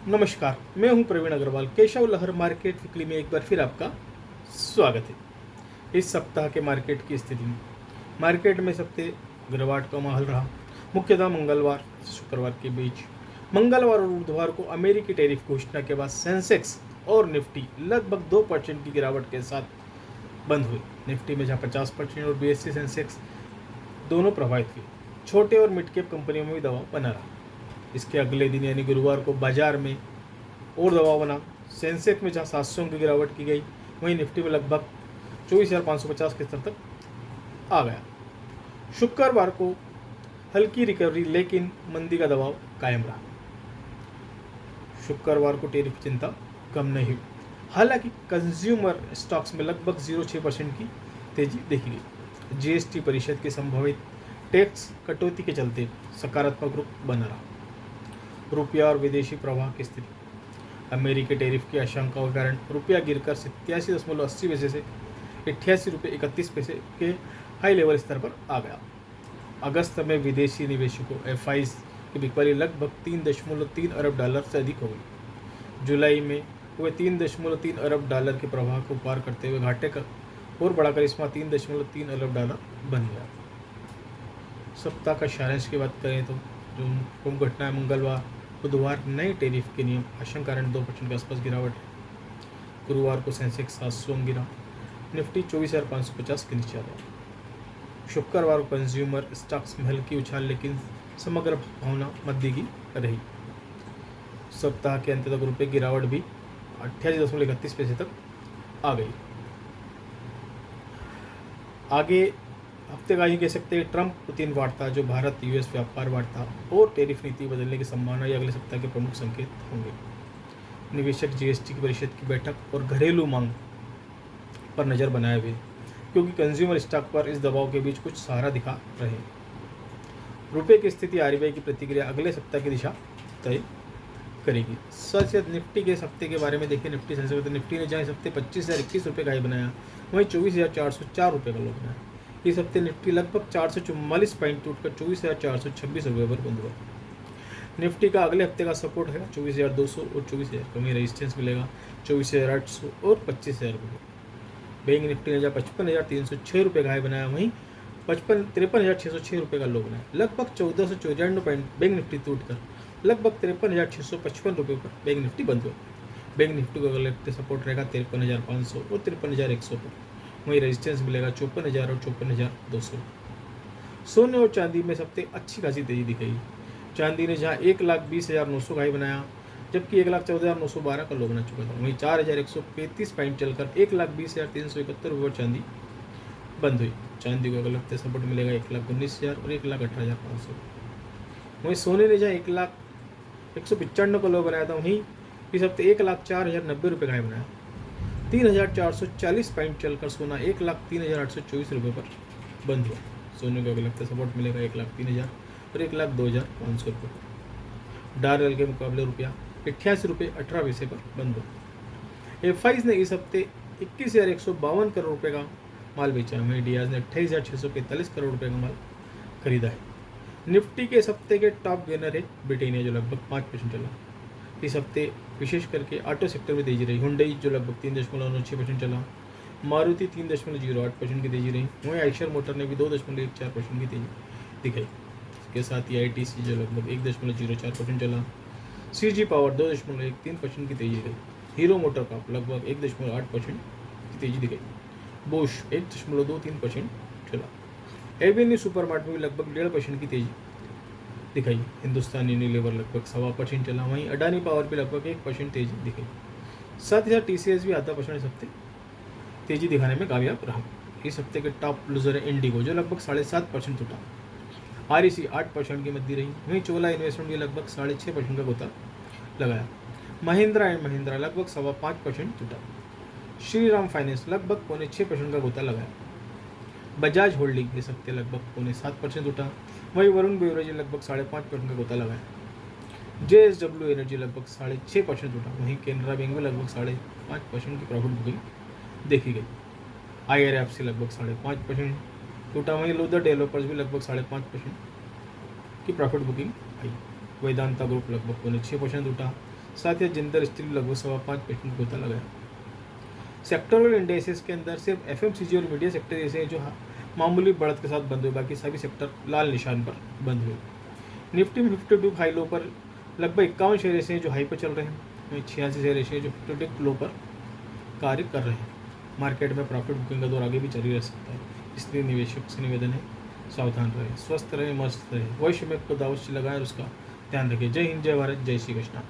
नमस्कार, मैं हूं प्रवीण अग्रवाल। केशव लहर मार्केट वीकली में एक बार फिर आपका स्वागत है। इस सप्ताह के मार्केट की स्थिति में मार्केट में सप्ताह गिरावट का माहौल रहा, मुख्यतः मंगलवार से शुक्रवार के बीच। मंगलवार और बुधवार को अमेरिकी टैरिफ घोषणा के बाद सेंसेक्स और निफ्टी लगभग 2% की गिरावट के साथ बंद हुई। निफ्टी में जहां 50% और बीएससी सेंसेक्स दोनों प्रभावित हुए। छोटे और मिड कैप कंपनियों में भी दबाव बना रहा। इसके अगले दिन यानी गुरुवार को बाजार में और दबाव बना। सेंसेक्स में जहां 700 की गिरावट की गई, वहीं निफ्टी में लगभग 24,550 के स्तर तक आ गया। शुक्रवार को हल्की रिकवरी, लेकिन मंदी का दबाव कायम रहा। शुक्रवार को टैरिफ चिंता कम नहीं हुई। हालांकि कंज्यूमर स्टॉक्स में लगभग 0.6% की तेजी देखी गई। जीएसटी परिषद की संभावित टैक्स कटौती के चलते सकारात्मक रुख बना रहा। रुपया और विदेशी प्रवाह की स्थिति। अमेरिकी टैरिफ की आशंकाओं के कारण रुपया गिरकर 87.80 पैसे से 88.31 रुपये के हाई लेवल स्तर पर आ गया। अगस्त में विदेशी निवेशकों एफआईज की बिकवाली लगभग 3.3 अरब डॉलर से अधिक हो गई। जुलाई में हुए 3.3 अरब डॉलर के प्रवाह को पार करते हुए घाटे का और बढ़ाकर इस माह 3.3 अरब डॉलर बन गया। सप्ताह का सारांश की बात करें तो जो प्रमुख घटना है, मंगलवार बुधवार नए टैरिफ के नियम आशंका कारण 2% के आसपास गिरावट है। गुरुवार को सेंसेक्स 700 गिरा, निफ्टी 24,550 के नीचे आ गया। शुक्रवार को कंज्यूमर स्टॉक्स में हल्की उछाल, लेकिन समग्र भावना मध्य की रही। सप्ताह के अंत तक रुपये गिरावट भी 88.31 पैसे तक आ गई। आगे हफ्ते का ही कह सकते हैं ट्रंप पुतिन वार्ता, जो भारत यूएस व्यापार वार्ता और टैरिफ नीति बदलने की संभावना ये अगले सप्ताह के प्रमुख संकेत होंगे। निवेशक जीएसटी की परिषद की बैठक और घरेलू मांग पर नजर बनाए हुए, क्योंकि कंज्यूमर स्टॉक पर इस दबाव के बीच कुछ सहारा दिखा रहे। रुपये की स्थिति, आरबीआई की प्रतिक्रिया अगले सप्ताह की दिशा तय करेगी। सच निफ्टी के हफ्ते के बारे में देखिए। निफ्टी सेंसेक्स निफ्टी ने जहाँ इस हफ्ते 25,021 रुपये का ही बनाया, वहीं 24,404 रुपये का लो बनाया। इस हफ्ते निफ्टी लगभग 444 पॉइंट टूटकर 24,426 रुपये पर बंद हुआ। निफ्टी का अगले हफ्ते का सपोर्ट है 24,200 और 24,000 का। वहीं रेजिस्टेंस मिलेगा 24,800 और 25,000 रुपये। बैंक निफ्टी ने जहाँ 55,306 रुपये का हाई बनाया, वहीं 53,606 रुपये का लो बनाया। लगभग 1,494 पॉइंट बैंक निफ्टी टूटकर लगभग 53,655 रुपये पर बैंक निफ्टी बंद हुआ। बैंक निफ्टी को अगले हफ्ते सपोर्ट रहेगा 53,500 और 53,100 पर। वहीं रेजिस्टेंस मिलेगा 54,000 और 54,200। सोने और चांदी में सबसे अच्छी खासी तेजी दिखेगी। चांदी ने जहां 1,20,900 का हाई बनाया, जबकि 1,14,912 का लो बना चुका था, वहीं 4,135 पॉइंट चलकर 1,20,371 रुपये पर चांदी बंद हुई। चांदी को अगले हफ्ते सपोर्ट मिलेगा 1,19,000 और 1,18,500। वहीं सोने ने जहाँ 1,195 का लो बनाया था, वहीं इस हफ्ते 1,04,090 रुपये का हाई बनाया। 3,440 पॉइंट चलकर सोना 1,03,824 रुपये पर बंद हुआ। सोने को अगले हफ्ते सपोर्ट मिलेगा 1,03,000 और 1,02,500 रुपये पर। डॉलर के मुकाबले रुपया 88.18 रुपये पर बंद हुआ। एफआईज ने इस हफ्ते 21,152 करोड़ रुपये का माल बेचा, वहीं डीआज ने 28,645 करोड़ रुपये का माल खरीदा है। निफ्टी के इस हफ्ते के टॉप गेनर है ब्रिटेनिया, जो लगभग 5% चला। इस हफ्ते विशेष करके ऑटो सेक्टर में तेजी रही। हुंडई जो लगभग 3.96% चला, मारुति 3.08% की तेजी रही, वहीं आइशर मोटर ने भी 2.14% की तेजी दिखाई। इसके साथ ही आईटीसी जो लगभग 1.04% चला, सीजी पावर 2.13% की तेजी रही, हीरो मोटर कॉर्प लगभग 1.8% की तेजी दिखाई, बोश 1.23% चला। एवेन्यू सुपरमार्ट में भी लगभग 1.5% की तेजी दिखाई। हिंदुस्तान यूनिलीवर लगभग 1.25% चला, वहीं अडानी पावर भी लगभग 1% तेजी दिखाई। साथ ही साथ टीसीएस भी 0.5% इस हफ्ते तेजी दिखाने में कामयाब रहा। इस हफ्ते के टॉप लूजर है इंडिगो, जो लगभग 7.5% टूटा। आरईसी 8% की मध्य रही, वहीं चोला इन्वेस्टमेंट भी लगभग 6.5% का गोता लगाया। महिंद्रा एंड महिंद्रा लगभग 5.25% टूटा। श्रीराम फाइनेंस लगभग 6.25% का गोता लगाया। बजाज होल्डिंग इस हफ्ते लगभग 7.25% उठा, वहीं वरुण बेवरेज लगभग 5.5% का गोता लगाया। जेएसडब्ल्यू एनर्जी लगभग 6.5% उठा, वहीं कैनरा बैंक में लगभग 5.5% की प्रॉफिट बुकिंग देखी गई। आईआरएफसी लगभग 5.5% उठा, वहीं लोधर डेवलपर्स भी लगभग 5.5% की प्रॉफिट बुकिंग आई। वेदांता ग्रुप लगभग 6% उठा, साथ ही जिंदल स्टील लगभग 5.5% गोता लगाया। सेक्टरल इंडेक्सेस के अंदर सिर्फ एफएमसीजी और मीडिया सेक्टर ऐसे हैं जो मामूली बढ़त के साथ बंद हुए, बाकी सभी सेक्टर लाल निशान पर बंद हुए। निफ्टी में 52 हाई लो पर लगभग 51 शेयर ऐसे हैं जो हाई पर चल रहे हैं, वहीं 86 शेयर ऐसे हैं जो 52 लो पर कार्य कर रहे हैं। मार्केट में प्रॉफिट बुकिंग का दौर आगे भी जारी रह सकता है, इसलिए निवेशक से निवेदन है सावधान रहे, स्वस्थ रहे, मस्त रहे, भविष्य में खुद अवश्य लगाएं और उसका ध्यान रखें। जय हिंद, जय भारत, जय श्री कृष्णा।